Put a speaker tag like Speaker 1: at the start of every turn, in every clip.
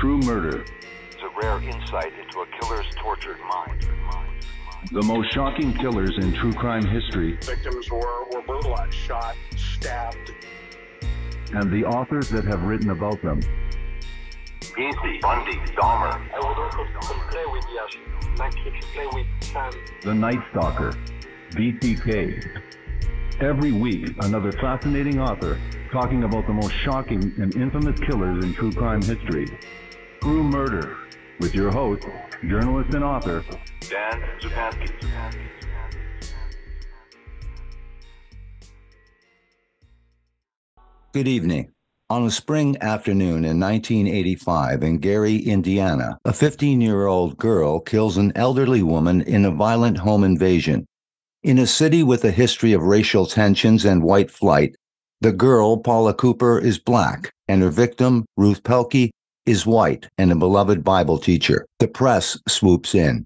Speaker 1: True Murder.
Speaker 2: It's a rare insight into a killer's tortured mind.
Speaker 1: The most shocking killers in true crime history.
Speaker 3: Victims were brutalized, shot, stabbed.
Speaker 1: And the authors that have written about them.
Speaker 2: Bundy, Dahmer.
Speaker 3: I would also play with Yash, like if you play with sand.
Speaker 1: The Night Stalker, BTK. Every week, another fascinating author talking about the most shocking and infamous killers in true crime history. True Murder, with your host, journalist and author,
Speaker 2: Dan Zupansky.
Speaker 4: Good evening. On a spring afternoon in 1985 in Gary, Indiana, a 15-year-old girl kills an elderly woman in a violent home invasion. In a city with a history of racial tensions and white flight, the girl, Paula Cooper, is black, and her victim, Ruth Pelkey, is white and a beloved Bible teacher. The press swoops in.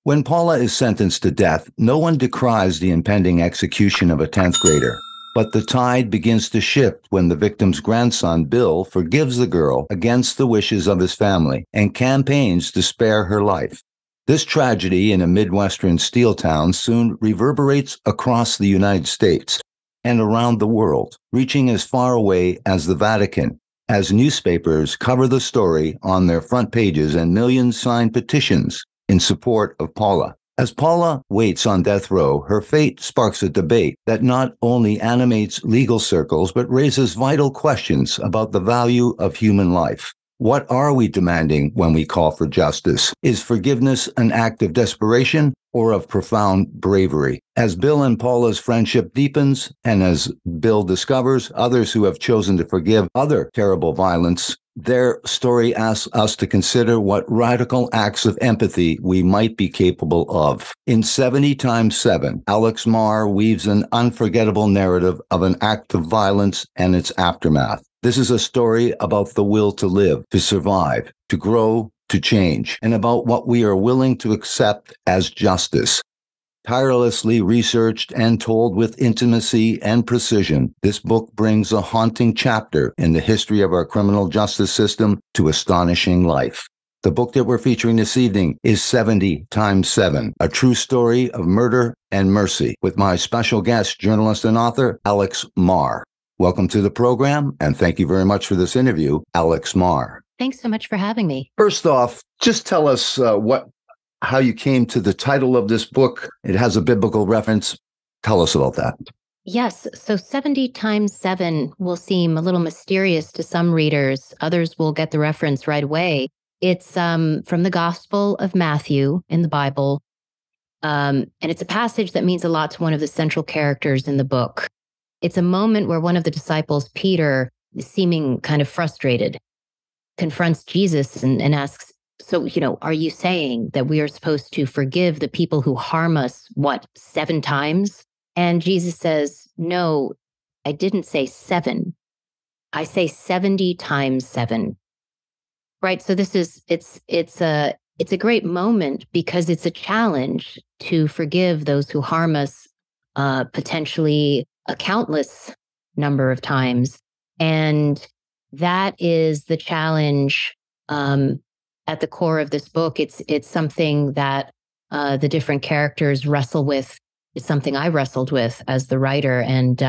Speaker 4: When Paula is sentenced to death, no one decries the impending execution of a 10th grader. But the tide begins to shift when the victim's grandson, Bill, forgives the girl against the wishes of his family and campaigns to spare her life. This tragedy in a Midwestern steel town soon reverberates across the United States and around the world, reaching as far away as the Vatican, as newspapers cover the story on their front pages and millions sign petitions in support of Paula. As Paula waits on death row, her fate sparks a debate that not only animates legal circles, but raises vital questions about the value of human life. What are we demanding when we call for justice? Is forgiveness an act of desperation or of profound bravery? As Bill and Paula's friendship deepens, and as Bill discovers others who have chosen to forgive other terrible violence, their story asks us to consider what radical acts of empathy we might be capable of. In 70 times 7, Alex Marr weaves an unforgettable narrative of an act of violence and its aftermath. This is a story about the will to live, to survive, to grow, to change, and about what we are willing to accept as justice. Tirelessly researched and told with intimacy and precision, this book brings a haunting chapter in the history of our criminal justice system to astonishing life. The book that we're featuring this evening is 70 times 7, a true story of murder and mercy, with my special guest, journalist and author, Alex Marr. Welcome to the program, and thank you very much for this interview, Alex Marr.
Speaker 5: Thanks so much for having me.
Speaker 4: First off, just tell us how you came to the title of this book. It has a biblical reference. Tell us about that.
Speaker 5: Yes. So 70 times 7 will seem a little mysterious to some readers. Others will get the reference right away. It's from the Gospel of Matthew in the Bible. And it's a passage that means a lot to one of the central characters in the book. It's a moment where one of the disciples, Peter, seeming kind of frustrated, confronts Jesus and asks, so, are you saying that we are supposed to forgive the people who harm us, 7 times? And Jesus says, no, I didn't say 7. I say 70 times 7. Right. So it's a great moment because it's a challenge to forgive those who harm us, potentially a countless number of times. And that is the challenge at the core of this book. It's something that the different characters wrestle with. It's something I wrestled with as the writer. And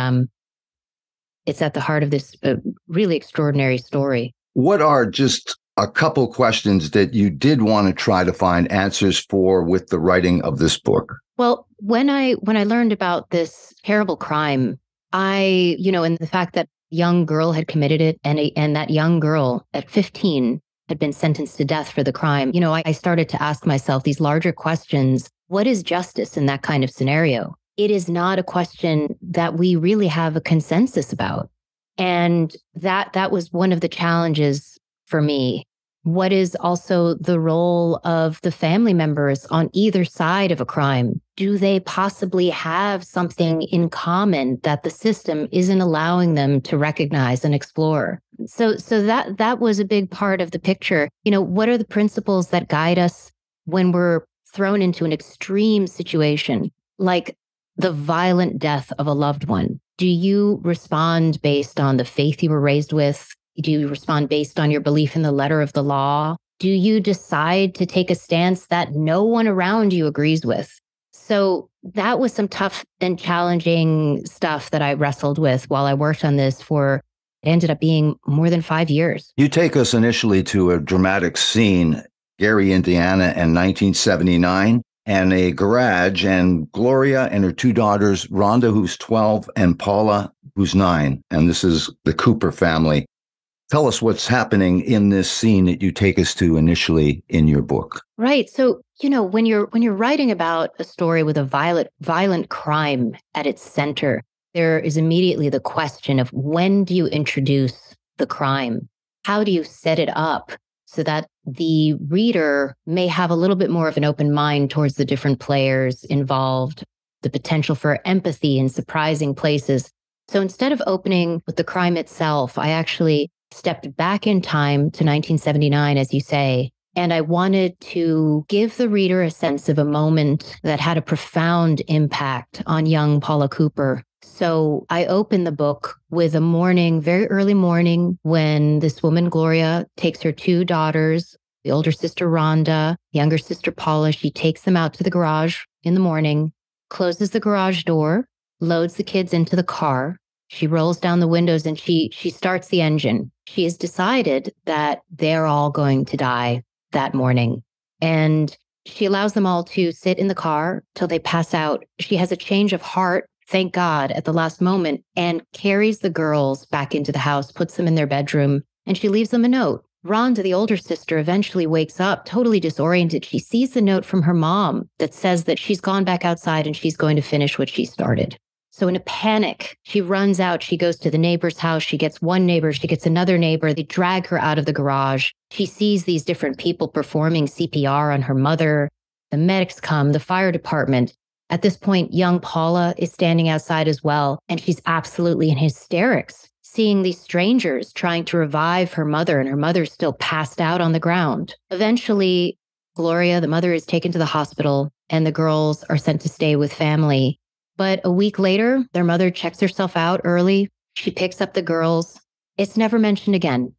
Speaker 5: it's at the heart of this really extraordinary story.
Speaker 4: What are just a couple questions that you did want to try to find answers for with the writing of this book?
Speaker 5: Well, when I learned about this terrible crime, and the fact that a young girl had committed it, and that young girl at 15 had been sentenced to death for the crime, I started to ask myself these larger questions. What is justice in that kind of scenario? It is not a question that we really have a consensus about. And that was one of the challenges for me. What is also the role of the family members on either side of a crime? Do they possibly have something in common that the system isn't allowing them to recognize and explore? So that was a big part of the picture. What are the principles that guide us when we're thrown into an extreme situation, like the violent death of a loved one? Do you respond based on the faith you were raised with, Do you respond based on your belief in the letter of the law? Do you decide to take a stance that no one around you agrees with? So that was some tough and challenging stuff that I wrestled with while I worked on this for, it ended up being more than 5 years.
Speaker 4: You take us initially to a dramatic scene, Gary, Indiana, in 1979, and a garage, and Gloria and her two daughters, Rhonda, who's 12, and Paula, who's 9. And this is the Cooper family. Tell us what's happening in this scene that you take us to initially in your book.
Speaker 5: Right. So, when you're writing about a story with a violent crime at its center, there is immediately the question of when do you introduce the crime? How do you set it up so that the reader may have a little bit more of an open mind towards the different players involved, the potential for empathy in surprising places? So instead of opening with the crime itself, I actually stepped back in time to 1979, as you say, and I wanted to give the reader a sense of a moment that had a profound impact on young Paula Cooper. So I opened the book with a morning, very early morning, when this woman, Gloria, takes her two daughters, the older sister, Rhonda, younger sister, Paula. She takes them out to the garage in the morning, closes the garage door, loads the kids into the car. She rolls down the windows and she starts the engine. She has decided that they're all going to die that morning. And she allows them all to sit in the car till they pass out. She has a change of heart, thank God, at the last moment, and carries the girls back into the house, puts them in their bedroom, and she leaves them a note. Rhonda, the older sister, eventually wakes up totally disoriented. She sees the note from her mom that says that she's gone back outside and she's going to finish what she started. So in a panic, she runs out. She goes to the neighbor's house. She gets one neighbor. She gets another neighbor. They drag her out of the garage. She sees these different people performing CPR on her mother. The medics come, the fire department. At this point, young Paula is standing outside as well, and she's absolutely in hysterics, seeing these strangers trying to revive her mother, and her mother's still passed out on the ground. Eventually, Gloria, the mother, is taken to the hospital, and the girls are sent to stay with family. But a week later, their mother checks herself out early. She picks up the girls. It's never mentioned again.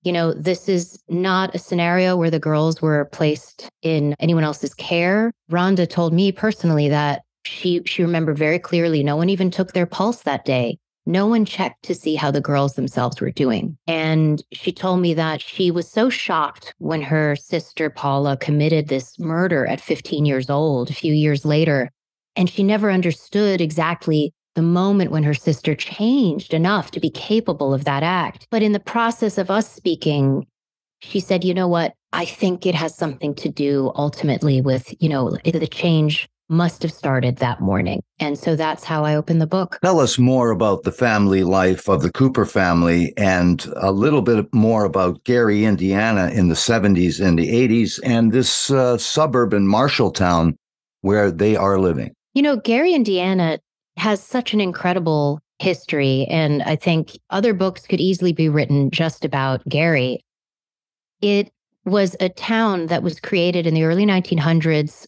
Speaker 5: This is not a scenario where the girls were placed in anyone else's care. Rhonda told me personally that she remembered very clearly no one even took their pulse that day. No one checked to see how the girls themselves were doing. And she told me that she was so shocked when her sister Paula committed this murder at 15 years old, a few years later. And she never understood exactly the moment when her sister changed enough to be capable of that act. But in the process of us speaking, she said, you know what? I think it has something to do ultimately with, the change must have started that morning. And so that's how I opened the book.
Speaker 4: Tell us more about the family life of the Cooper family and a little bit more about Gary, Indiana in the 70s and the 80s and this suburb in Marshalltown where they are living.
Speaker 5: Gary, Indiana has such an incredible history, and I think other books could easily be written just about Gary. It was a town that was created in the early 1900s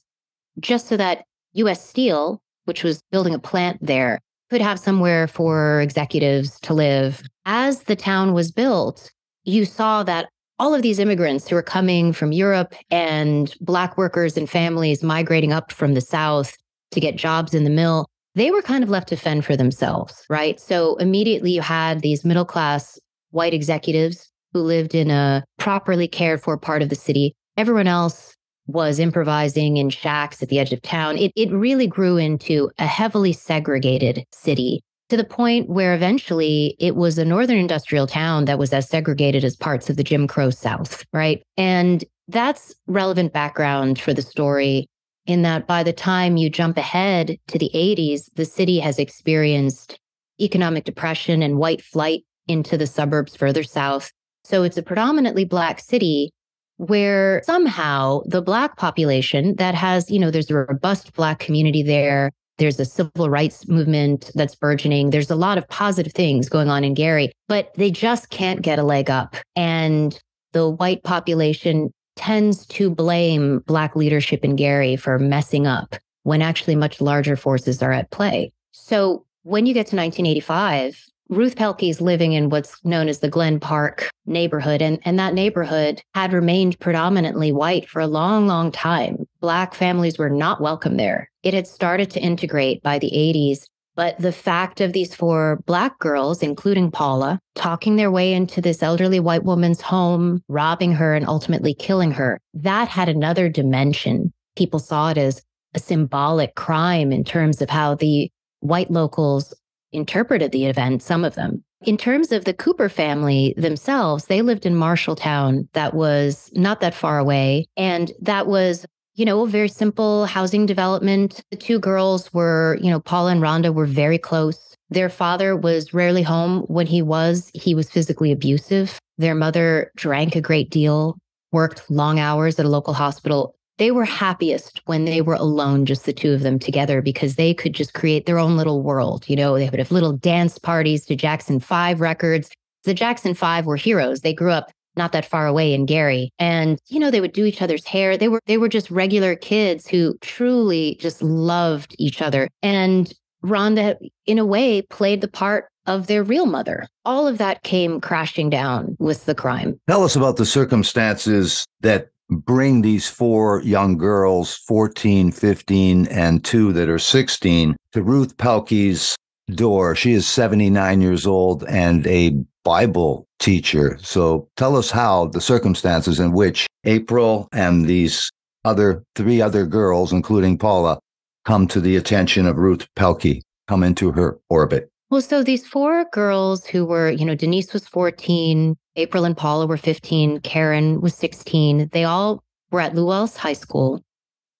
Speaker 5: just so that U.S. Steel, which was building a plant there, could have somewhere for executives to live. As the town was built, you saw that all of these immigrants who were coming from Europe and Black workers and families migrating up from the South to get jobs in the mill, they were kind of left to fend for themselves, right? So immediately you had these middle-class white executives who lived in a properly cared for part of the city. Everyone else was improvising in shacks at the edge of town. It really grew into a heavily segregated city to the point where eventually it was a northern industrial town that was as segregated as parts of the Jim Crow South, right? And that's relevant background for the story in that by the time you jump ahead to the 80s, the city has experienced economic depression and white flight into the suburbs further south. So it's a predominantly Black city where somehow the Black population that has, there's a robust Black community there. There's a civil rights movement that's burgeoning. There's a lot of positive things going on in Gary, but they just can't get a leg up. And the white population tends to blame Black leadership in Gary for messing up when actually much larger forces are at play. So when you get to 1985, Ruth Pelkey's living in what's known as the Glen Park neighborhood, and that neighborhood had remained predominantly white for a long, long time. Black families were not welcome there. It had started to integrate by the 80s, but the fact of these 4 Black girls, including Paula, talking their way into this elderly white woman's home, robbing her, and ultimately killing her, that had another dimension. People saw it as a symbolic crime in terms of how the white locals interpreted the event, some of them. In terms of the Cooper family themselves, they lived in Marshalltown that was not that far away. And that was, a very simple housing development. The 2 girls were, Paula and Rhonda were very close. Their father was rarely home. When he was physically abusive. Their mother drank a great deal, worked long hours at a local hospital. They were happiest when they were alone, just the 2 of them together, because they could just create their own little world. They would have little dance parties to Jackson 5 records. The Jackson 5 were heroes. They grew up not that far away in Gary. And, they would do each other's hair. They were just regular kids who truly just loved each other. And Rhonda, in a way, played the part of their real mother. All of that came crashing down with the crime.
Speaker 4: Tell us about the circumstances that bring these 4 young girls, 14, 15, and 2 that are 16, to Ruth Pelkey's door. She is 79 years old and a Bible teacher. So tell us how the circumstances in which April and these 3 other girls, including Paula, come to the attention of Ruth Pelkey, come into her orbit.
Speaker 5: Well, so these 4 girls who were, Denise was 14, April and Paula were 15, Karen was 16. They all were at Lewell's High School,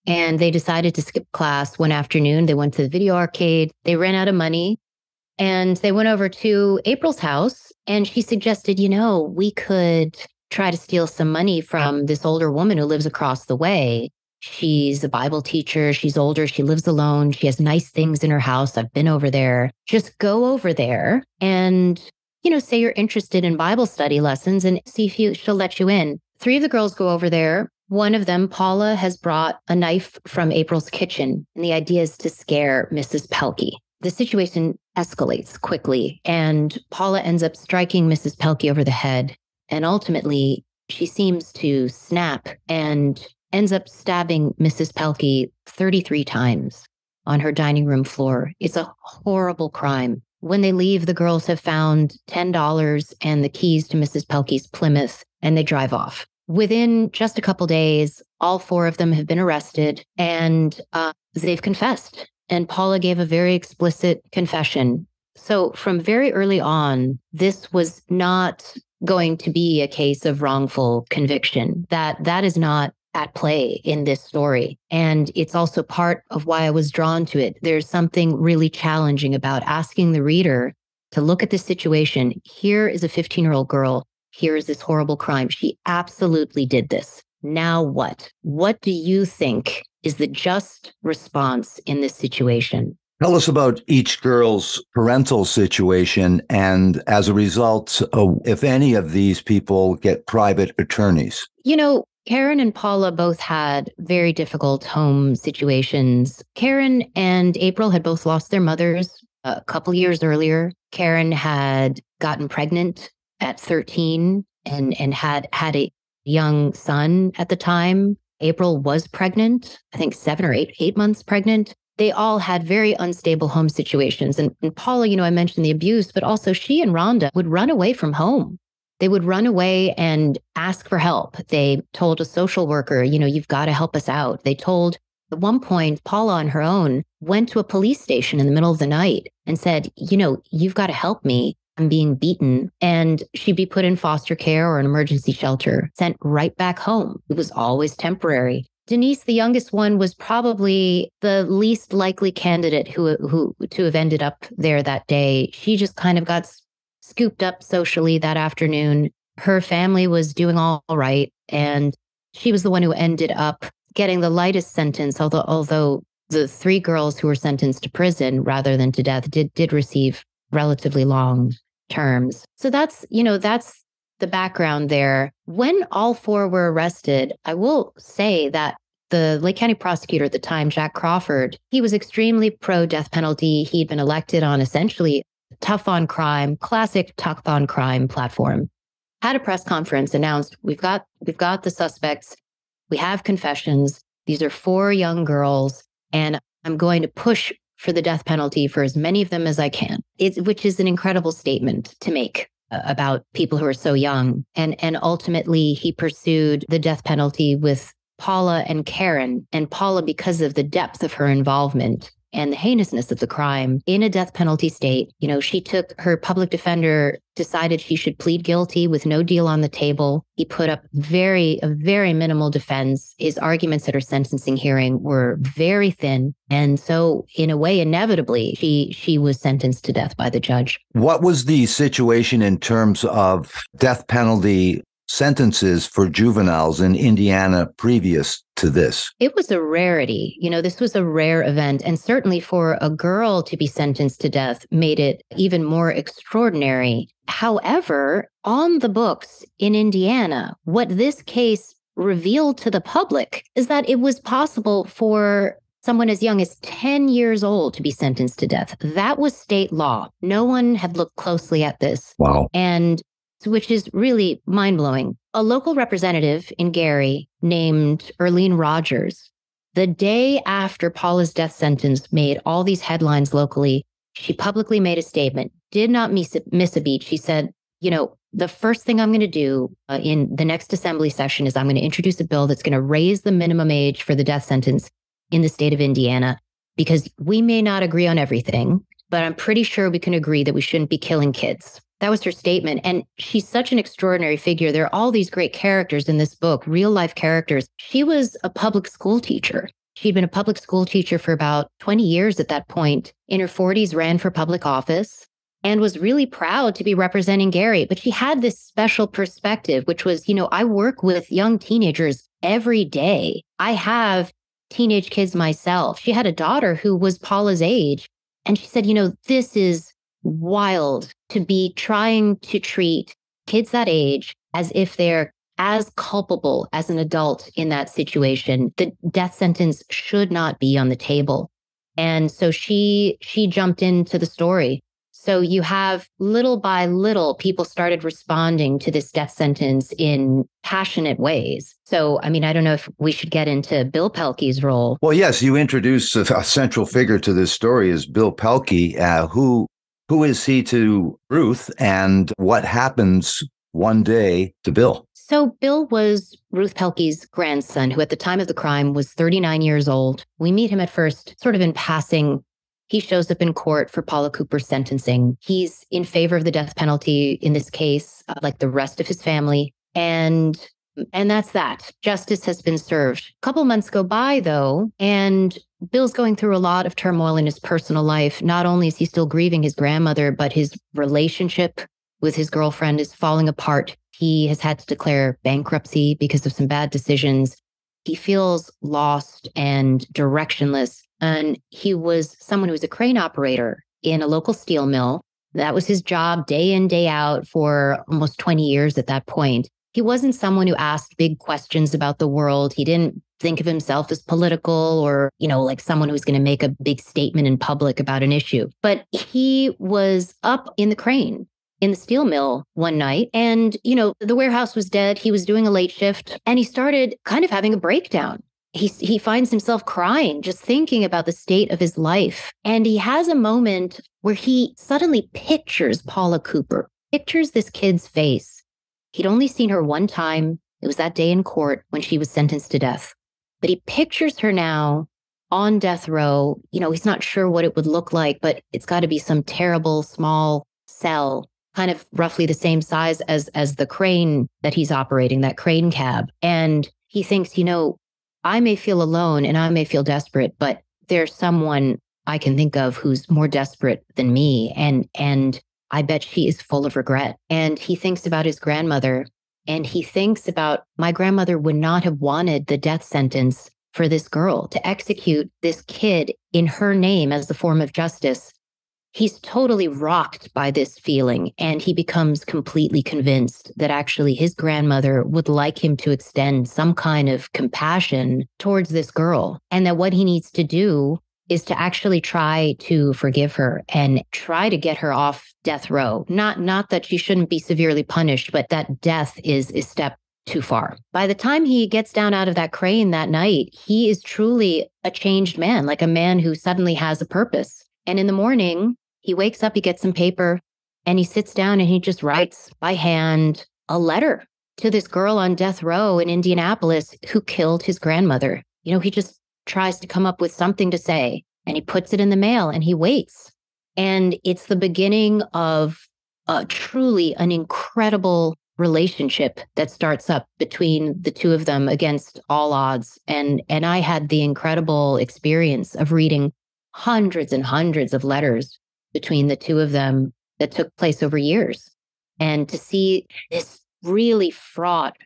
Speaker 5: and they decided to skip class one afternoon. They went to the video arcade. They ran out of money, and they went over to April's house, and she suggested, we could try to steal some money from this older woman who lives across the way. She's a Bible teacher. She's older. She lives alone. She has nice things in her house. I've been over there. Just go over there and, say you're interested in Bible study lessons and see if she'll let you in. 3 of the girls go over there. One of them, Paula, has brought a knife from April's kitchen. And the idea is to scare Mrs. Pelkey. The situation escalates quickly, and Paula ends up striking Mrs. Pelkey over the head. And ultimately, she seems to snap and ends up stabbing Mrs. Pelkey 33 times on her dining room floor. It's a horrible crime. When they leave, the girls have found $10 and the keys to Mrs. Pelkey's Plymouth, and they drive off. Within just a couple days, all 4 of them have been arrested, and they've confessed. And Paula gave a very explicit confession. So from very early on, this was not going to be a case of wrongful conviction. That is not at play in this story. And it's also part of why I was drawn to it. There's something really challenging about asking the reader to look at this situation. Here is a 15-year-old girl. Here is this horrible crime. She absolutely did this. Now what? What do you think is the just response in this situation?
Speaker 4: Tell us about each girl's parental situation, and as a result, if any of these people get private attorneys.
Speaker 5: Karen and Paula both had very difficult home situations. Karen and April had both lost their mothers a couple years earlier. Karen had gotten pregnant at 13 and had a young son at the time. April was pregnant, I think 7 or 8 months pregnant. They all had very unstable home situations. And Paula, I mentioned the abuse, but also she and Rhonda would run away from home. They would run away and ask for help. They told a social worker, you've got to help us out. They told, at one point, Paula on her own went to a police station in the middle of the night and said, you've got to help me. I'm being beaten. And she'd be put in foster care or an emergency shelter, sent right back home. It was always temporary. Denise, the youngest one, was probably the least likely candidate who to have ended up there that day. She just kind of got scooped up socially that afternoon. Her family was doing all right, and she was the one who ended up getting the lightest sentence, although the 3 girls who were sentenced to prison rather than to death did receive relatively long terms. So that's the background there. When all 4 were arrested, I will say that the Lake County prosecutor at the time, Jack Crawford, he was extremely pro-death penalty. He'd been elected on essentially Tough on Crime, classic Tough on Crime platform, had a press conference, announced we've got the suspects, we have confessions. These are 4 young girls, and I'm going to push for the death penalty for as many of them as I can. Which is an incredible statement to make about people who are so young. And ultimately, he pursued the death penalty with Paula and Karen. And Paula, because of the depth of her involvement and the heinousness of the crime in a death penalty state, she took her public defender, decided she should plead guilty with no deal on the table. He put up a very minimal defense. His arguments at her sentencing hearing were very thin. And so in a way, inevitably, she was sentenced to death by the judge.
Speaker 4: What was the situation in terms of death penalty sentences for juveniles in Indiana previous to this?
Speaker 5: It was a rarity. This was a rare event. And certainly for a girl to be sentenced to death made it even more extraordinary. However, on the books in Indiana, what this case revealed to the public is that it was possible for someone as young as 10 years old to be sentenced to death. That was state law. No one had looked closely at this.
Speaker 4: Wow.
Speaker 5: And which is really mind-blowing. A local representative in Gary named Earlene Rogers, the day after Paula's death sentence made all these headlines locally, she publicly made a statement, did not miss a beat. She said, the first thing I'm going to do in the next assembly session is I'm going to introduce a bill that's going to raise the minimum age for the death sentence in the state of Indiana, because we may not agree on everything, but I'm pretty sure we can agree that we shouldn't be killing kids. That was her statement. And she's such an extraordinary figure. There are all these great characters in this book, real life characters. She was a public school teacher. She'd been a public school teacher for about 20 years at that point. In her 40s, ran for public office and was really proud to be representing Gary. But she had this special perspective, which was, I work with young teenagers every day. I have teenage kids myself. She had a daughter who was Paula's age. And she said, this is wild to be trying to treat kids that age as if they're as culpable as an adult in that situation. The death sentence should not be on the table. And so she jumped into the story. So you have little by little, people started responding to this death sentence in passionate ways. So, I don't know if we should get into Bill Pelkey's role.
Speaker 4: Well, yes, you introduced a central figure to this story is Bill Pelkey. Who is he to Ruth, and what happens one day to Bill?
Speaker 5: So Bill was Ruth Pelkey's grandson, who at the time of the crime was 39 years old. We meet him at first sort of in passing. He shows up in court for Paula Cooper's sentencing. He's in favor of the death penalty in this case, like the rest of his family. And that's that. Justice has been served. A couple months go by, though, and Bill's going through a lot of turmoil in his personal life. Not only is he still grieving his grandmother, but his relationship with his girlfriend is falling apart. He has had to declare bankruptcy because of some bad decisions. He feels lost and directionless. And he was someone who was a crane operator in a local steel mill. That was his job day in, day out for almost 20 years at that point. He wasn't someone who asked big questions about the world. He didn't think of himself as political or, like someone who's going to make a big statement in public about an issue. But he was up in the crane in the steel mill one night and, the warehouse was dead. He was doing a late shift and he started kind of having a breakdown. He finds himself crying, just thinking about the state of his life. And he has a moment where he suddenly pictures Paula Cooper, pictures this kid's face. He'd only seen her one time. It was that day in court when she was sentenced to death. But he pictures her now on death row. He's not sure what it would look like, but it's got to be some terrible small cell, kind of roughly the same size as the crane that he's operating, that crane cab. And he thinks, I may feel alone and I may feel desperate, but there's someone I can think of who's more desperate than me. And I bet she is full of regret. And he thinks about his grandmother and he thinks about my grandmother would not have wanted the death sentence for this girl to execute this kid in her name as a form of justice. He's totally rocked by this feeling, and he becomes completely convinced that actually his grandmother would like him to extend some kind of compassion towards this girl, and that what he needs to do is to actually try to forgive her and try to get her off death row. Not that she shouldn't be severely punished, but that death is a step too far. By the time he gets down out of that crane that night, he is truly a changed man, like a man who suddenly has a purpose. And in the morning, he wakes up, he gets some paper, and he sits down and he just writes by hand a letter to this girl on death row in Indianapolis who killed his grandmother. He just tries to come up with something to say, and he puts it in the mail and he waits. And it's the beginning of truly an incredible relationship that starts up between the two of them against all odds. And I had the incredible experience of reading hundreds and hundreds of letters between the two of them that took place over years. And to see this really fraught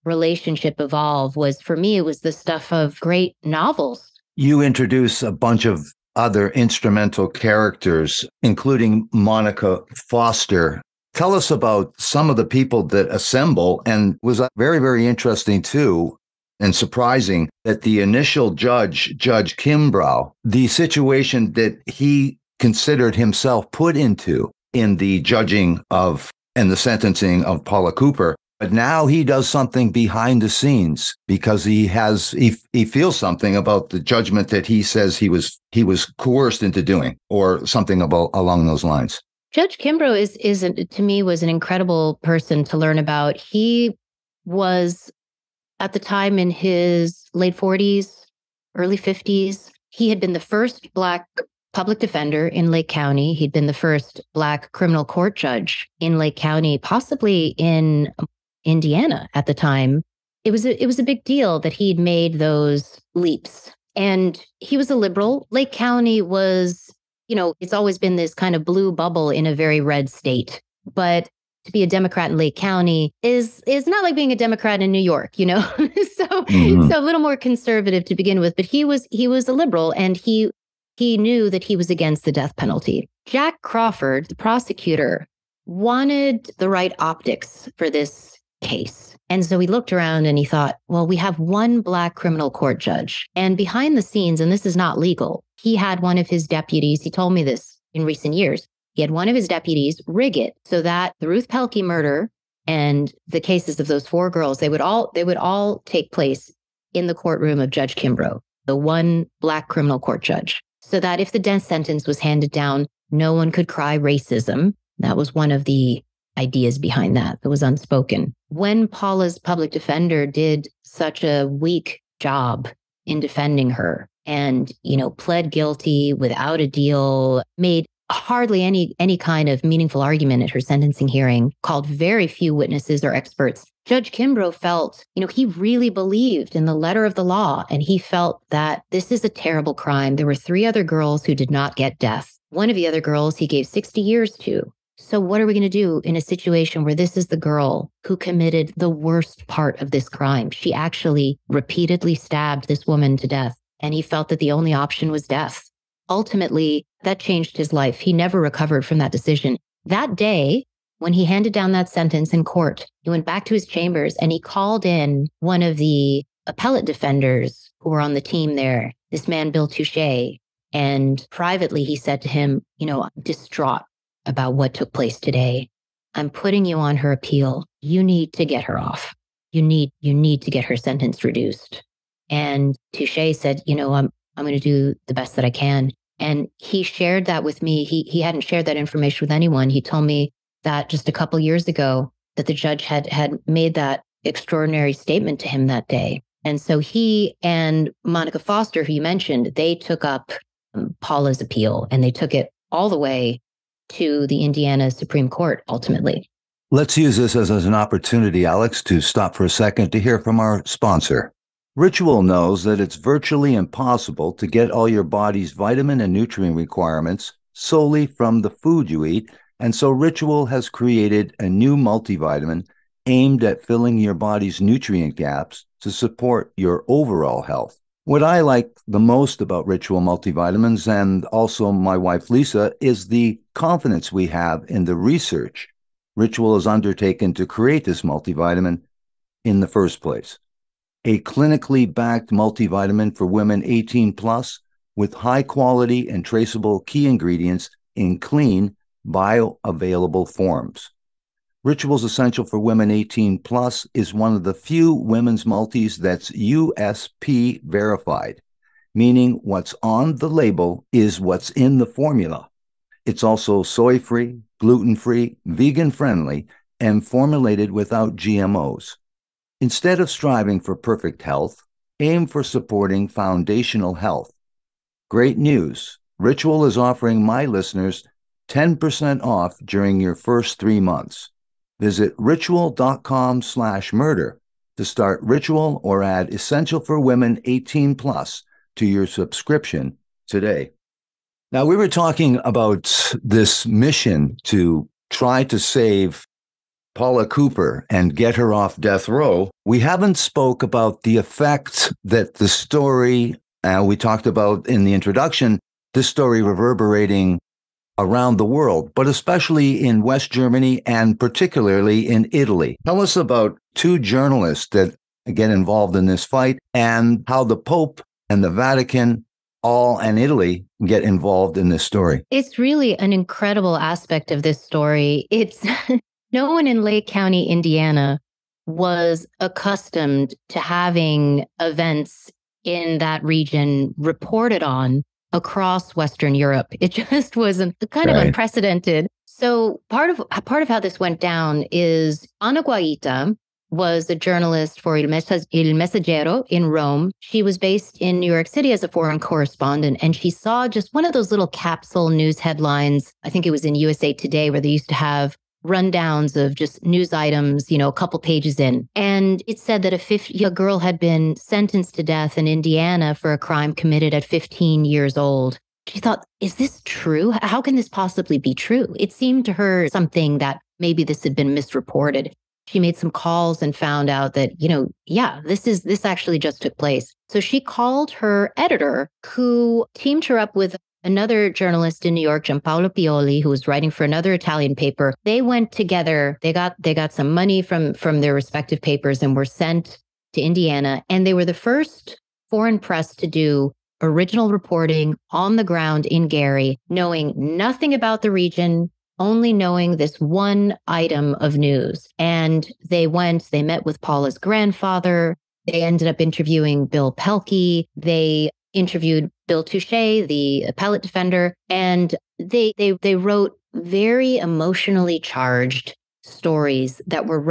Speaker 5: relationship evolve was, for me, it was the stuff of great novels.
Speaker 4: You introduce a bunch of other instrumental characters, including Monica Foster. Tell us about some of the people that assemble, and was very, very interesting too, and surprising that the initial Judge Kimbrough, the situation that he considered himself put into in the judging of and the sentencing of Paula Cooper, but now he does something behind the scenes because he feels something about the judgment that he says he was coerced into doing, or something along those lines.
Speaker 5: Judge Kimbrough to me was an incredible person to learn about. He was at the time in his late 40s, early 50s. He had been the first Black public defender in Lake County. He'd been the first Black criminal court judge in Lake County, possibly in Indiana at the time. It was a big deal that he'd made those leaps. And he was a liberal. Lake County was, it's always been this kind of blue bubble in a very red state. But to be a Democrat in Lake County is not like being a Democrat in New York, so so a little more conservative to begin with. But he was a liberal, and he knew that he was against the death penalty. Jack Crawford, the prosecutor, wanted the right optics for this case. And so he looked around and he thought, well, we have one Black criminal court judge. And behind the scenes, and this is not legal, he had one of his deputies, he told me this in recent years, he had one of his deputies rig it so that the Ruth Pelkey murder and the cases of those 4 girls, they would all take place in the courtroom of Judge Kimbrough, the one Black criminal court judge, so that if the death sentence was handed down, no one could cry racism. That was one of the ideas behind that was unspoken. When Paula's public defender did such a weak job in defending her and, pled guilty without a deal, made hardly any kind of meaningful argument at her sentencing hearing, called very few witnesses or experts, Judge Kimbrough felt, he really believed in the letter of the law, and he felt that this is a terrible crime. There were 3 other girls who did not get death. One of the other girls he gave 60 years to. So what are we going to do in a situation where this is the girl who committed the worst part of this crime? She actually repeatedly stabbed this woman to death, and he felt that the only option was death. Ultimately, that changed his life. He never recovered from that decision. That day, when he handed down that sentence in court, he went back to his chambers and he called in one of the appellate defenders who were on the team there, this man, Bill Touche. And privately, he said to him, I'm distraught about what took place today. I'm putting you on her appeal. You need to get her off. You need to get her sentence reduced. And Touche said, I'm going to do the best that I can. And he shared that with me. He hadn't shared that information with anyone. He told me that just a couple years ago that the judge had made that extraordinary statement to him that day. And so he and Monica Foster, who you mentioned, they took up Paula's appeal, and they took it all the way to the Indiana Supreme Court, ultimately.
Speaker 4: Let's use this as an opportunity, Alex, to stop for a second to hear from our sponsor. Ritual knows that it's virtually impossible to get all your body's vitamin and nutrient requirements solely from the food you eat, and so Ritual has created a new multivitamin aimed at filling your body's nutrient gaps to support your overall health. What I like the most about Ritual multivitamins, and also my wife Lisa, is the confidence we have in the research Ritual has undertaken to create this multivitamin in the first place. A clinically backed multivitamin for women 18 plus with high quality and traceable key ingredients in clean, bioavailable forms. Rituals Essential for Women 18 Plus is one of the few women's multis that's USP verified, meaning what's on the label is what's in the formula. It's also soy-free, gluten-free, vegan-friendly, and formulated without GMOs. Instead of striving for perfect health, aim for supporting foundational health. Great news! Ritual is offering my listeners 10% off during your first 3 months. Visit ritual.com/murder to start Ritual or add Essential for Women 18 Plus to your subscription today. Now, we were talking about this mission to try to save Paula Cooper and get her off death row. We haven't spoke about the effect that the story, we talked about in the introduction, this story reverberating around the world, but especially in West Germany and particularly in Italy. Tell us about 2 journalists that get involved in this fight and how the Pope and the Vatican and Italy get involved in this story.
Speaker 5: It's really an incredible aspect of this story. It's no one in Lake County, Indiana was accustomed to having events in that region reported on across Western Europe. It just was kind of unprecedented. So part of how this went down is Ana Guaita was a journalist for Il Messaggero in Rome. She was based in New York City as a foreign correspondent, and she saw just one of those little capsule news headlines. I think it was in USA Today, where they used to have rundowns of just news items, a couple pages in. And it said that a girl had been sentenced to death in Indiana for a crime committed at 15 years old. She thought, is this true? How can this possibly be true? It seemed to her something that maybe this had been misreported. She made some calls and found out that, this actually just took place. So she called her editor, who teamed her up with another journalist in New York, Gianpaolo Pioli, who was writing for another Italian paper. They went together. They got some money from their respective papers and were sent to Indiana. And they were the first foreign press to do original reporting on the ground in Gary, knowing nothing about the region, only knowing this one item of news. And they met with Paula's grandfather. They ended up interviewing Bill Pelkey. They interviewed Bill Touche, the appellate defender, and they wrote very emotionally charged stories that were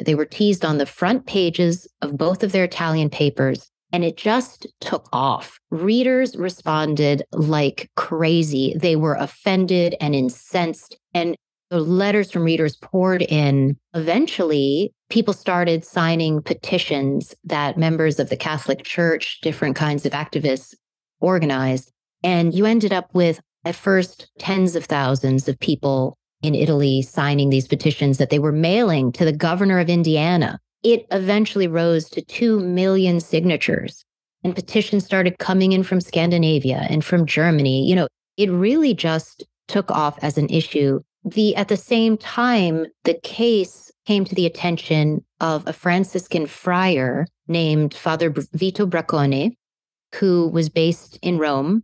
Speaker 5: they were teased on the front pages of both of their Italian papers, and it just took off. Readers responded like crazy. They were offended and incensed, and the letters from readers poured in. Eventually, people started signing petitions that members of the Catholic Church, different kinds of activists, organized. And you ended up with, at first, tens of thousands of people in Italy signing these petitions that they were mailing to the governor of Indiana. It eventually rose to 2 million signatures. And petitions started coming in from Scandinavia and from Germany. It really just took off as an issue. At the same time, the case came to the attention of a Franciscan friar named Father Vito Braccone, who was based in Rome.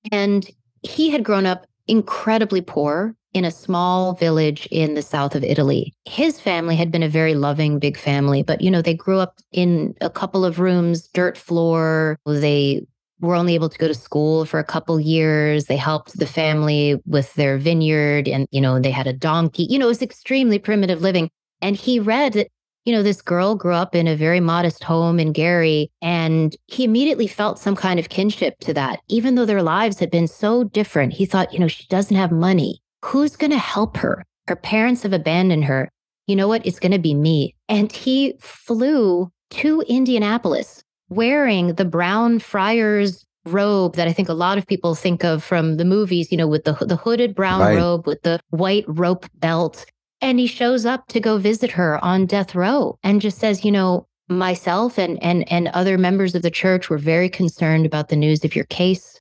Speaker 5: And he had grown up incredibly poor in a small village in the south of Italy. His family had been a very loving, big family, but, they grew up in a couple of rooms, dirt floor. They were only able to go to school for a couple years. They helped the family with their vineyard and, they had a donkey. It was extremely primitive living. And he read that, this girl grew up in a very modest home in Gary, and he immediately felt some kind of kinship to that. Even though their lives had been so different, he thought, she doesn't have money. Who's going to help her? Her parents have abandoned her. You know what? It's going to be me. And he flew to Indianapolis wearing the brown friar's robe that I think a lot of people think of from the movies, with the hooded brown robe with the white rope belt. And he shows up to go visit her on death row and just says, myself and other members of the church were very concerned about the news of your case.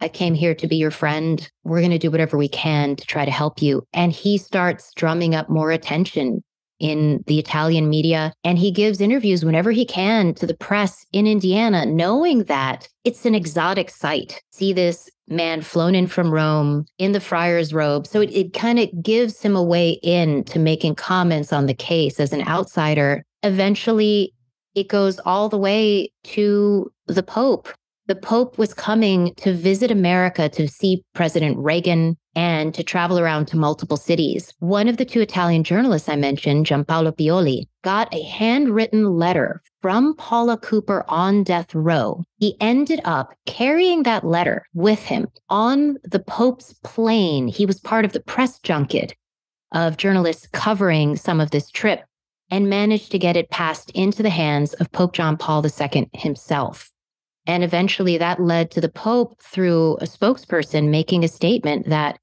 Speaker 5: I came here to be your friend. We're going to do whatever we can to try to help you. And he starts drumming up more attention in the Italian media, and he gives interviews whenever he can to the press in Indiana, knowing that it's an exotic sight. See this man flown in from Rome in the friar's robe. So it kind of gives him a way in to making comments on the case as an outsider. Eventually, it goes all the way to the Pope. The Pope was coming to visit America to see President Reagan and to travel around to multiple cities. One of the two Italian journalists I mentioned, Gianpaolo Pioli, got a handwritten letter from Paula Cooper on death row. He ended up carrying that letter with him on the Pope's plane. He was part of the press junket of journalists covering some of this trip and managed to get it passed into the hands of Pope John Paul II himself. And eventually that led to the Pope, through a spokesperson, making a statement that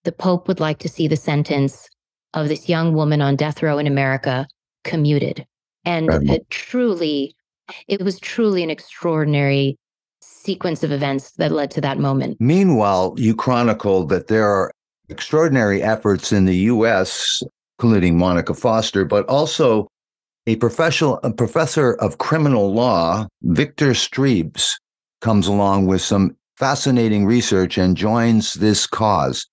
Speaker 5: the Pope would like to see the sentence of this young woman on death row in America commuted. And it was truly an extraordinary sequence of events that led to that moment.
Speaker 4: Meanwhile, you chronicled that there are extraordinary efforts in the U.S., including Monica Foster, but also a professor of criminal law, Victor Streebs, comes along with some fascinating research and joins this cause.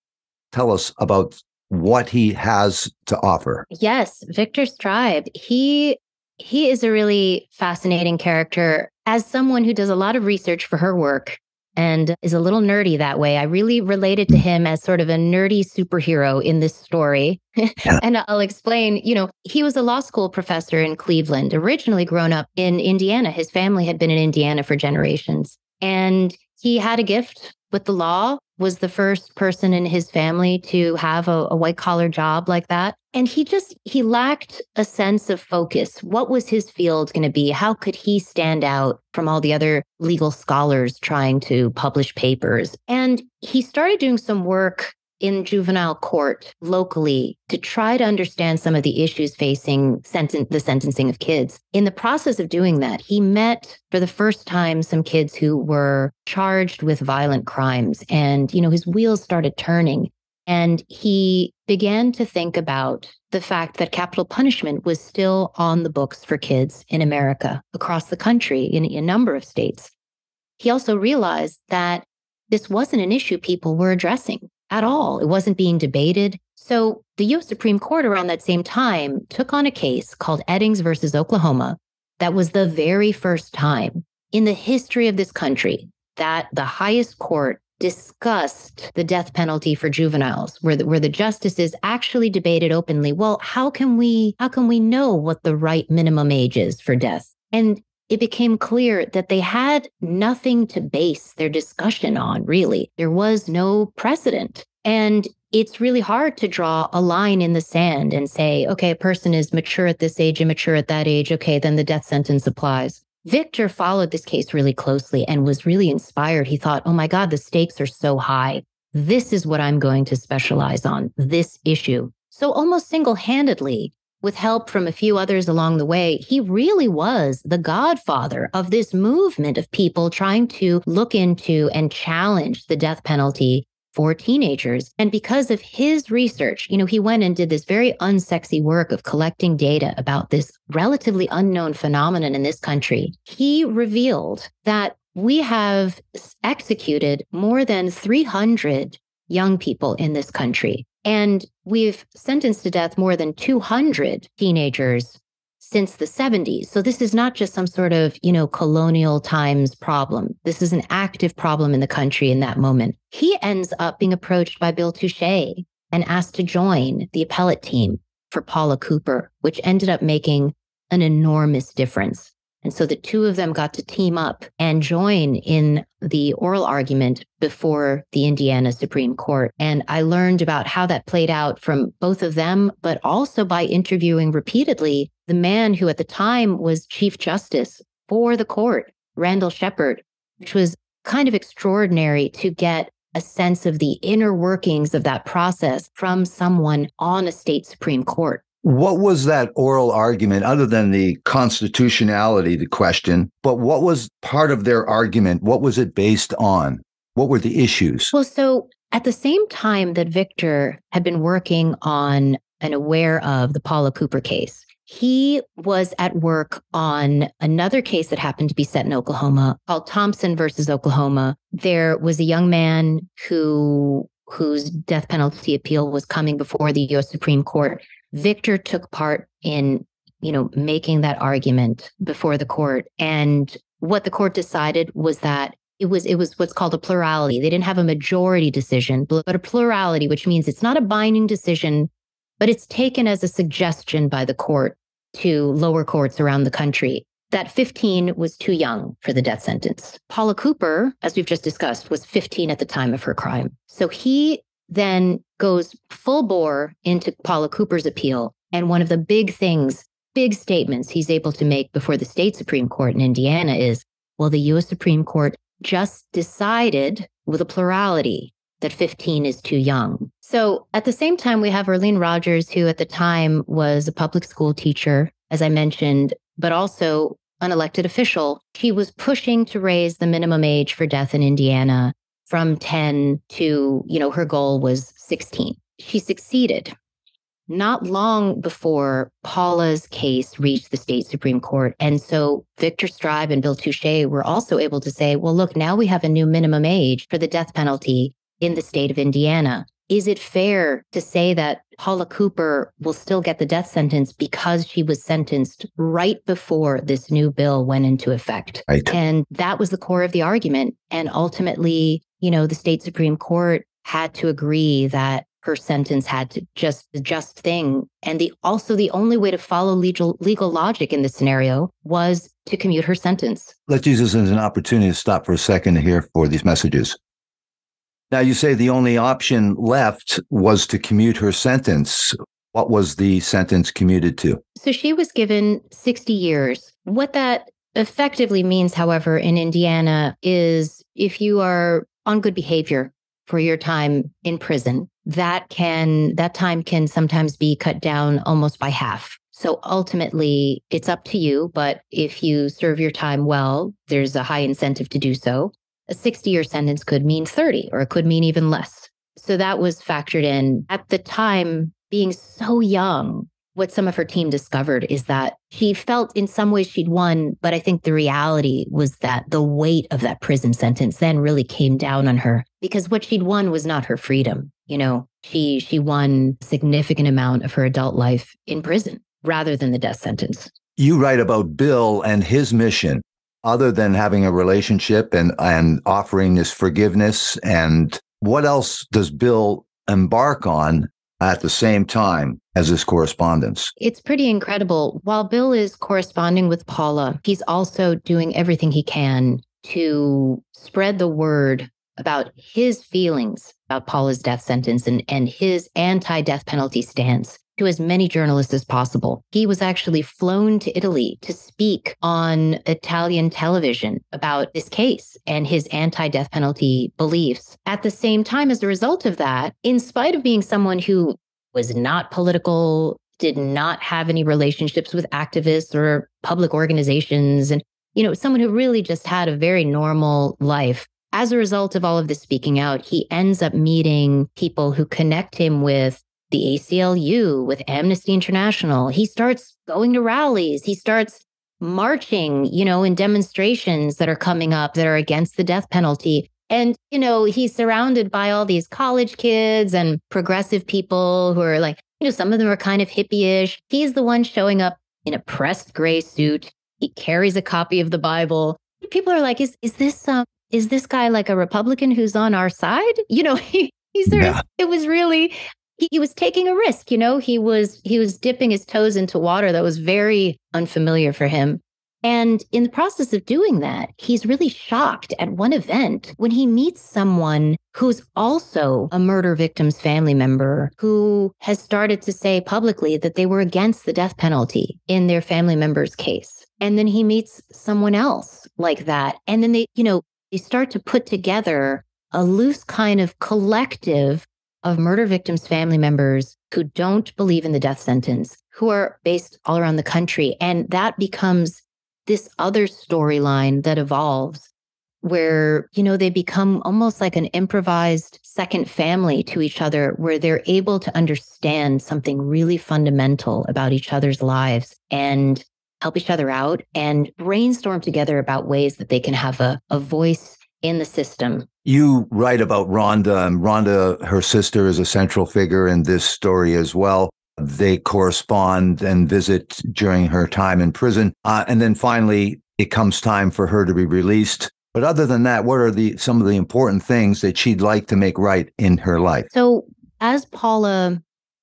Speaker 4: Tell us about what he has to offer.
Speaker 5: Yes, Victor Streibs. He is a really fascinating character. As someone who does a lot of research for her work and is a little nerdy that way, I really related to him as sort of a nerdy superhero in this story. Yeah. And I'll explain, he was a law school professor in Cleveland, originally grown up in Indiana. His family had been in Indiana for generations. And he had a gift with the law, was the first person in his family to have a white-collar job like that. And he lacked a sense of focus. What was his field going to be? How could he stand out from all the other legal scholars trying to publish papers? And he started doing some work in juvenile court locally to try to understand some of the issues facing the sentencing of kids. In the process of doing that, he met for the first time some kids who were charged with violent crimes. And, his wheels started turning. And he began to think about the fact that capital punishment was still on the books for kids in America, across the country, in a number of states. He also realized that this wasn't an issue people were addressing at all. It wasn't being debated. So the U.S. Supreme Court around that same time took on a case called Eddings versus Oklahoma. That was the very first time in the history of this country that the highest court discussed the death penalty for juveniles, where the justices actually debated openly, well, how can we know what the right minimum age is for death? And it became clear that they had nothing to base their discussion on, really. There was no precedent. And it's really hard to draw a line in the sand and say, okay, a person is mature at this age, immature at that age. Okay, then the death sentence applies. Victor followed this case really closely and was really inspired. He thought, oh my God, the stakes are so high. This is what I'm going to specialize on, this issue. So almost single-handedly, with help from a few others along the way, he really was the godfather of this movement of people trying to look into and challenge the death penalty for teenagers. And because of his research, he went and did this very unsexy work of collecting data about this relatively unknown phenomenon in this country. He revealed that we have executed more than 300 young people in this country. And we've sentenced to death more than 200 teenagers since the 70s. So this is not just some sort of, colonial times problem. This is an active problem in the country in that moment. He ends up being approached by Bill Touche and asked to join the appellate team for Paula Cooper, which ended up making an enormous difference. And so the two of them got to team up and join in the oral argument before the Indiana Supreme Court. And I learned about how that played out from both of them, but also by interviewing repeatedly the man who at the time was Chief Justice for the court, Randall Shepard, which was kind of extraordinary to get a sense of the inner workings of that process from someone on a state Supreme Court.
Speaker 4: What was that oral argument, other than the constitutionality, the question, but what was part of their argument? What was it based on? What were the issues?
Speaker 5: Well, so at the same time that Victor had been working on and aware of the Paula Cooper case. He was at work on another case that happened to be set in Oklahoma called Thompson versus Oklahoma. There was a young man whose death penalty appeal was coming before the U.S. Supreme Court. Victor took part in, making that argument before the court. And what the court decided was that it was what's called a plurality. They didn't have a majority decision, but a plurality, which means it's not a binding decision, but it's taken as a suggestion by the court to lower courts around the country that 15 was too young for the death sentence. Paula Cooper, as we've just discussed, was 15 at the time of her crime. So he then goes full bore into Paula Cooper's appeal. And one of the big statements he's able to make before the state Supreme Court in Indiana is, well, the U.S. Supreme Court just decided with a plurality that 15 is too young. So at the same time, we have Earlene Rogers, who at the time was a public school teacher, as I mentioned, but also an elected official. She was pushing to raise the minimum age for death in Indiana from 10 to, her goal was 16. She succeeded. Not long before Paula's case reached the state Supreme Court. And so Victor Stribe and Bill Touche were also able to say, well, look, now we have a new minimum age for the death penalty in the state of Indiana. Is it fair to say that Paula Cooper will still get the death sentence because she was sentenced right before this new bill went into effect?
Speaker 4: Right.
Speaker 5: And that was the core of the argument. And ultimately, the state Supreme Court had to agree that her sentence had to just the just thing. And the only way to follow legal logic in this scenario was to commute her sentence.
Speaker 4: Let's use this as an opportunity to stop for a second here for these messages. Now, you say the only option left was to commute her sentence. What was the sentence commuted to?
Speaker 5: So she was given 60 years. What that effectively means, however, in Indiana is if you are on good behavior for your time in prison, that time can sometimes be cut down almost by half. So ultimately, it's up to you. But if you serve your time well, there's a high incentive to do so. A 60-year sentence could mean 30, or it could mean even less. So that was factored in. At the time, being so young, what some of her team discovered is that she felt in some ways she'd won, but I think the reality was that the weight of that prison sentence then really came down on her because what she'd won was not her freedom. She won a significant amount of her adult life in prison rather than the death sentence.
Speaker 4: You write about Bill and his mission. Other than having a relationship and offering this forgiveness, and what else does Bill embark on at the same time as this correspondence?
Speaker 5: It's pretty incredible. While Bill is corresponding with Paula, he's also doing everything he can to spread the word about his feelings about Paula's death sentence and his anti-death penalty stance to as many journalists as possible. He was actually flown to Italy to speak on Italian television about this case and his anti-death penalty beliefs. At the same time, as a result of that, in spite of being someone who was not political, did not have any relationships with activists or public organizations, and, someone who really just had a very normal life, as a result of all of this speaking out, he ends up meeting people who connect him with the ACLU, with Amnesty International. He starts going to rallies. He starts marching, in demonstrations that are coming up that are against the death penalty. And, he's surrounded by all these college kids and progressive people who are like, some of them are kind of hippie-ish. He's the one showing up in a pressed gray suit. He carries a copy of the Bible. People are like, is this guy like a Republican who's on our side? It was really... He was taking a risk, he was dipping his toes into water that was very unfamiliar for him. And in the process of doing that, he's really shocked at one event when he meets someone who's also a murder victim's family member who has started to say publicly that they were against the death penalty in their family member's case. And then he meets someone else like that. And then they start to put together a loose kind of collective of murder victims' family members who don't believe in the death sentence, who are based all around the country. And that becomes this other storyline that evolves where, they become almost like an improvised second family to each other, where they're able to understand something really fundamental about each other's lives and help each other out and brainstorm together about ways that they can have a voice in the system.
Speaker 4: You write about Rhonda, and Rhonda, her sister, is a central figure in this story as well. They correspond and visit during her time in prison. And then finally, it comes time for her to be released. But other than that, what are some of the important things that she'd like to make right in her life?
Speaker 5: So as Paula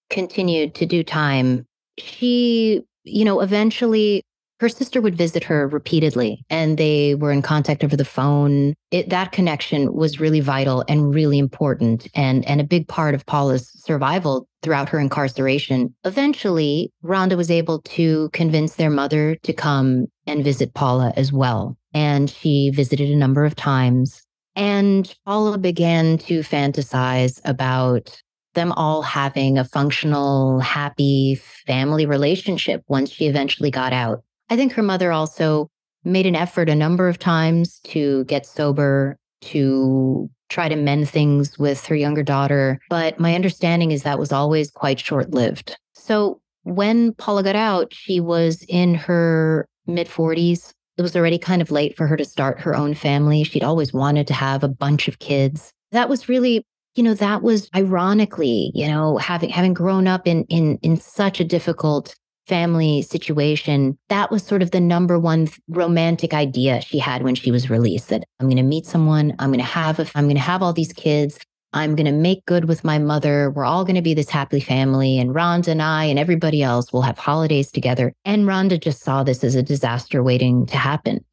Speaker 5: continued to do time, she, eventually her sister would visit her repeatedly, and they were in contact over the phone. That connection was really vital and really important, and a big part of Paula's survival throughout her incarceration. Eventually, Rhonda was able to convince their mother to come and visit Paula as well. And she visited a number of times. And Paula began to fantasize about them all having a functional, happy family relationship once she eventually got out. I think her mother also made an effort a number of times to get sober, to try to mend things with her younger daughter. But my understanding is that was always quite short-lived. So when Paula got out, she was in her mid-40s. It was already kind of late for her to start her own family. She'd always wanted to have a bunch of kids. That was really, that was ironically, having grown up in such a difficult family situation, that was sort of the number one romantic idea she had when she was released, that I'm going to meet someone, I'm going to have all these kids, I'm going to make good with my mother, we're all going to be this happy family, and Rhonda and I and everybody else will have holidays together. And Rhonda just saw this as a disaster waiting to happen.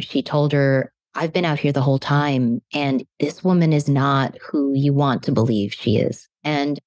Speaker 5: She told her, I've been out here the whole time, and this woman is not who you want to believe she is. And,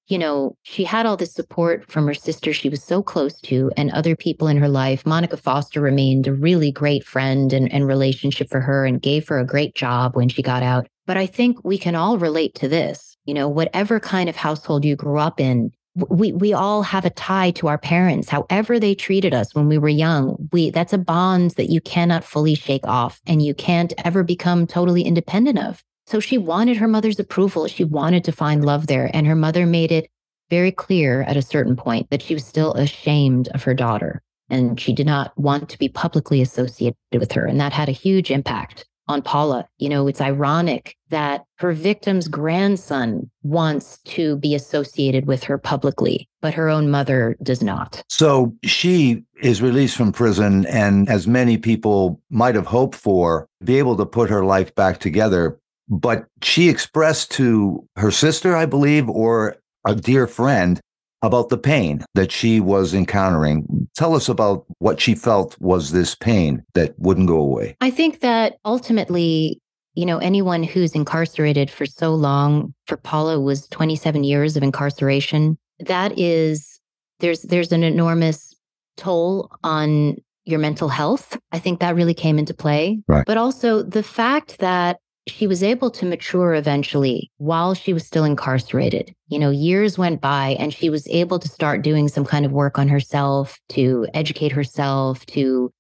Speaker 5: she had all this support from her sister she was so close to and other people in her life. Monica Foster remained a really great friend and relationship for her and gave her a great job when she got out. But I think we can all relate to this. Whatever kind of household you grew up in, we all have a tie to our parents, however they treated us when we were young. That's a bond that you cannot fully shake off and you can't ever become totally independent of. So she wanted her mother's approval. She wanted to find love there. And her mother made it very clear at a certain point that she was still ashamed of her daughter. And she did not want to be publicly associated with her. And that had a huge impact on Paula. It's ironic that her victim's grandson wants to be associated with her publicly, but her own mother does not.
Speaker 4: So she is released from prison, and as many people might have hoped for, be able to put her life back together. But she expressed to her sister, I believe, or a dear friend, about the pain that she was encountering. Tell us about what she felt was this pain that wouldn't go away.
Speaker 5: I think that ultimately, anyone who's incarcerated for so long, for Paula was 27 years of incarceration. That is, there's an enormous toll on your mental health. I think that really came into play.
Speaker 4: Right.
Speaker 5: But also the fact that she was able to mature eventually while she was still incarcerated. Years went by and she was able to start doing some kind of work on herself, to educate herself,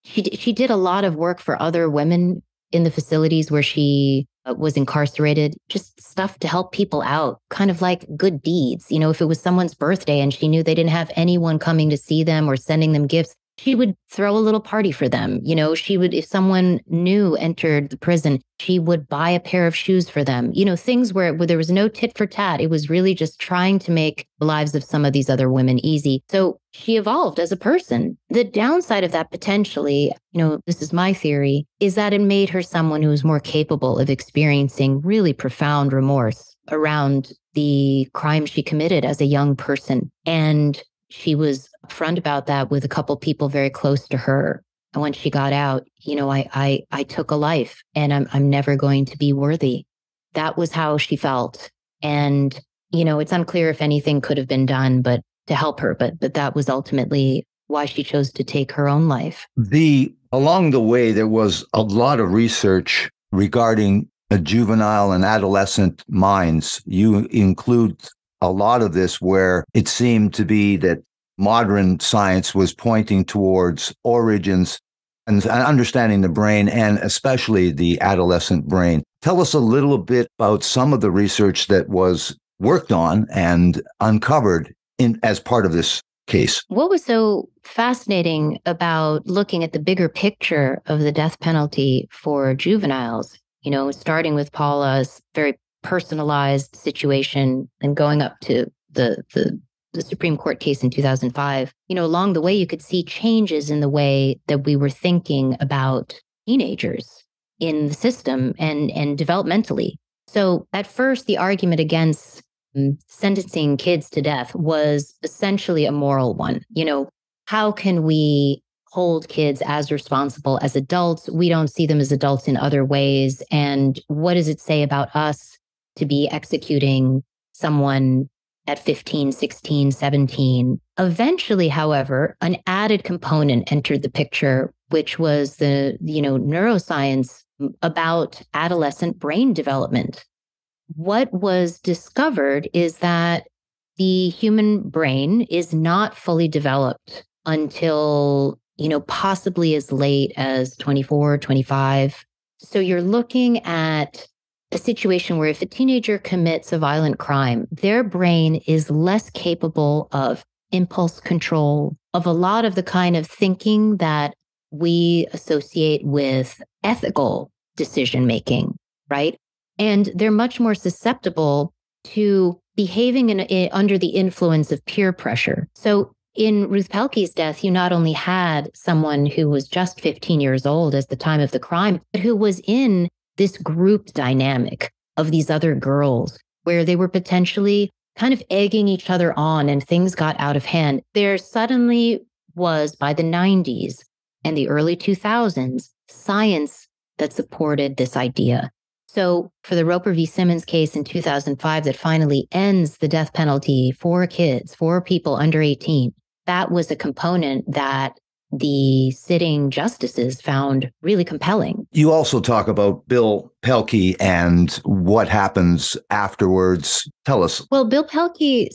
Speaker 5: she did a lot of work for other women in the facilities where she was incarcerated, just stuff to help people out, kind of like good deeds. If it was someone's birthday and she knew they didn't have anyone coming to see them or sending them gifts, she would throw a little party for them. She would, if someone new entered the prison, she would buy a pair of shoes for them. Things where there was no tit for tat. It was really just trying to make the lives of some of these other women easy. So she evolved as a person. The downside of that potentially, this is my theory, is that it made her someone who was more capable of experiencing really profound remorse around the crime she committed as a young person. And she was upfront about that with a couple people very close to her. And when she got out, I took a life and I'm never going to be worthy. That was how she felt. And, it's unclear if anything could have been done, but to help her. But that was ultimately why she chose to take her own life.
Speaker 4: Along the way, there was a lot of research regarding juvenile and adolescent minds. You include a lot of this where it seemed to be that modern science was pointing towards origins And understanding the brain, and especially the adolescent brain. Tell us a little bit about some of the research that was worked on and uncovered as part of this case.
Speaker 5: What was so fascinating about looking at the bigger picture of the death penalty for juveniles, starting with Paula's very personalized situation and going up to the Supreme Court case in 2005, along the way, you could see changes in the way that we were thinking about teenagers in the system and developmentally. So at first, the argument against sentencing kids to death was essentially a moral one. How can we hold kids as responsible as adults? We don't see them as adults in other ways. And what does it say about us to be executing someone at 15, 16, 17. Eventually, however, an added component entered the picture, which was the, neuroscience about adolescent brain development. What was discovered is that the human brain is not fully developed until, possibly as late as 24, 25. So you're looking at a situation where if a teenager commits a violent crime, their brain is less capable of impulse control, of a lot of the kind of thinking that we associate with ethical decision making, right? And they're much more susceptible to behaving under the influence of peer pressure. So in Ruth Pelkey's death, you not only had someone who was just 15 years old at the time of the crime, but who was in this group dynamic of these other girls where they were potentially kind of egging each other on and things got out of hand. There suddenly was, by the 90s and the early 2000s, science that supported this idea. So for the Roper v. Simmons case in 2005 that finally ends the death penalty for kids, for people under 18, that was a component that the sitting justices found really compelling.
Speaker 4: You also talk about Bill Pelkey and what happens afterwards. Tell us.
Speaker 5: Well, Bill Pelkey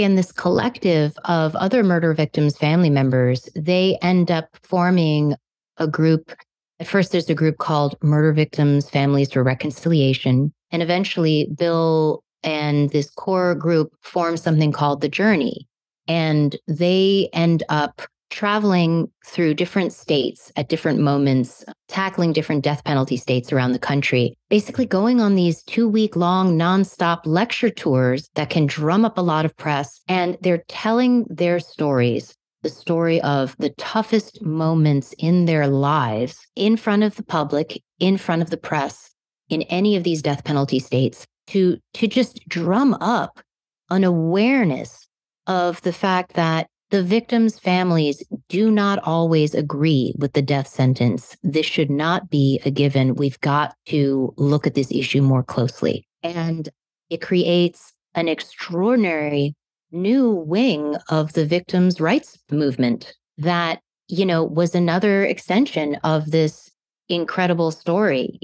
Speaker 5: and this collective of other murder victims' family members, they end up forming a group. At first, there's a group called Murder Victims Families for Reconciliation. And eventually, Bill and this core group form something called The Journey. And they end up traveling through different states at different moments, tackling different death penalty states around the country, basically going on these 2-week-long nonstop lecture tours that can drum up a lot of press. And they're telling their stories, the story of the toughest moments in their lives in front of the public, in front of the press, in any of these death penalty states, to just drum up an awareness of the fact that the victims' families do not always agree with the death sentence. This should not be a given. We've got to look at this issue more closely. And it creates an extraordinary new wing of the victims' rights movement that, was another extension of this incredible story.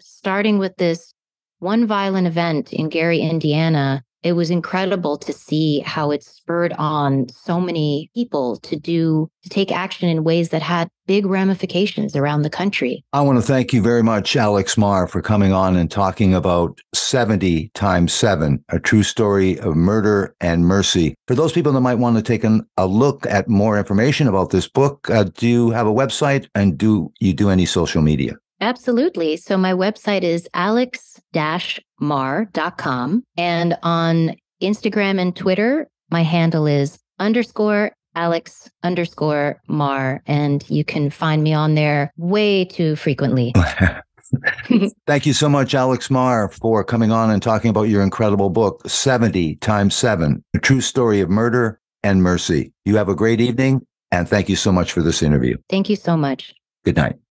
Speaker 5: Starting with this one violent event in Gary, Indiana, it was incredible to see how it spurred on so many people to take action in ways that had big ramifications around the country.
Speaker 4: I want to thank you very much, Alex Marr, for coming on and talking about 70 times 7, a true story of murder and mercy. For those people that might want to take a look at more information about this book, do you have a website and do you do any social media?
Speaker 5: Absolutely. So my website is alex-mar.com. And on Instagram and Twitter, my handle is _Alex_Mar. And you can find me on there way too frequently.
Speaker 4: Thank you so much, Alex Marr, for coming on and talking about your incredible book, 70 times 7, a true story of murder and mercy. You have a great evening. And thank you so much for this interview.
Speaker 5: Thank you so much.
Speaker 4: Good night.